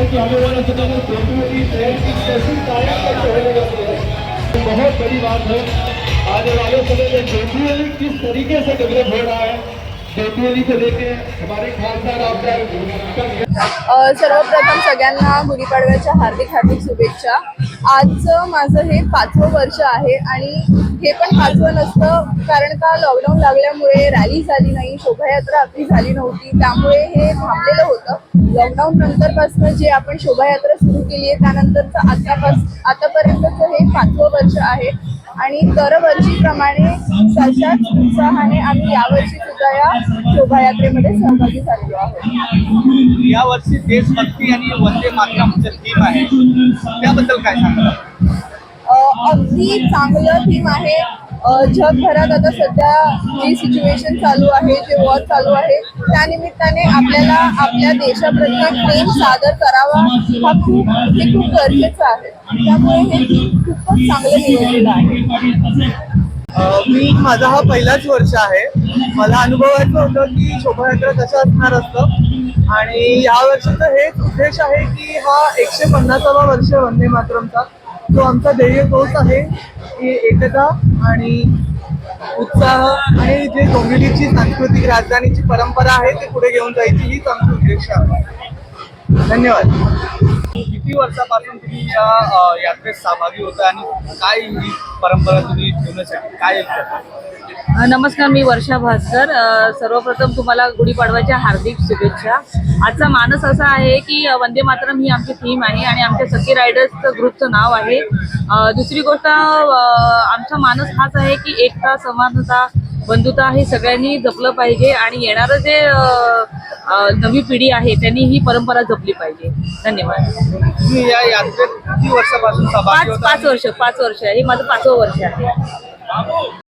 है कि हमें वाला समय में बेटी शहर की कैसी काया कैसे होने लगती है, बहुत बड़ी बात है। आने वाले समय में बेटी किस तरीके से डेवलप हो रहा है, बेटी को लेके हमारे खासदार आमदार सर्वप्रथम सगळ्यांना गुढीपाडव्याच्या हार्दिक हार्दिक शुभेच्छा। आज माझं हे 5वं वर्ष आहे आणि हे पण 5वं नसतं, कारण का लॉकडाऊन लागल्यामुळे रॅली झाली नाही, शोभायात्रा आपली झाली नव्हती, त्यामुळे हे थांबलेलं होतं। लॉकडाऊन नंतरपासून जे आपण शोभायात्रा सुरू केली आहे त्यानंतरचं आतापर्यंतचं हे 5वं वर्ष आहे आणि दरवर्षीप्रमाणे तशाच उत्साहाने आम्ही यावर्षी सुद्धा या शोभायात्रेमध्ये सहभागी झालेलो आहोत। या वर्षी देशभक्ती आणि वंदे मातरमचं थीम आहे, त्याबद्दल काय सांगता? अगदी चांगलं थीम आहे। जगभरात आता सध्या जी सिच्युएशन चालू आहे, जे वॉर चालू आहे, त्यानिमित्ताने आपल्याला आपल्या देशाप्रती प्रेम सादर करावा हे खूप गरजेचं आहे। त्यामुळे हे खूपच चांगलं निवडलेलं आहे। माझा हा पहिलाच वर्ष आहे। मला अनुभवायचं होतं की शोभायात्रा कसं असणार असतं आणि या वर्षीचं हेच उद्देश आहे की हा 150वा वर्ष वंदे मातरमचा, तो आमचा ध्येय तोच आहे की एकता आणि उत्साह आणि जे डोंबिवलीची सांस्कृतिक राजधानीची परंपरा आहे ती पुढे घेऊन जायची, हीच आमची उद्देश आहे। धन्यवाद। किती वर्षापासून तुम्ही या यात्रेत सहभागी होता आणि काय ही परंपरा तुम्ही ठेवण्यासाठी काय करता? नमस्कार, मी वर्षा भास्कर। सर्वप्रथम तुम्हाला गुढीपाडव्याच्या हार्दिक शुभेच्छा। आजचा मानस असा आहे की वंदे मातरम ही आमची थीम आहे आणि आमच्या सखी रायडर्सचं ग्रुपचं नाव आहे। दुसरी गोष्ट, आमचा मानस हाच आहे की एकता, समानता, बंधुता हे सगळ्यांनी जपलं पाहिजे आणि येणारं जे नवी पिढी आहे त्यांनी ही परंपरा जपली पाहिजे। धन्यवाद। तुम्ही या यात्रेत किती वर्षापासून सहभागी होता? 5 वर्ष आहे, हे माझं 5वं वर्ष आहे।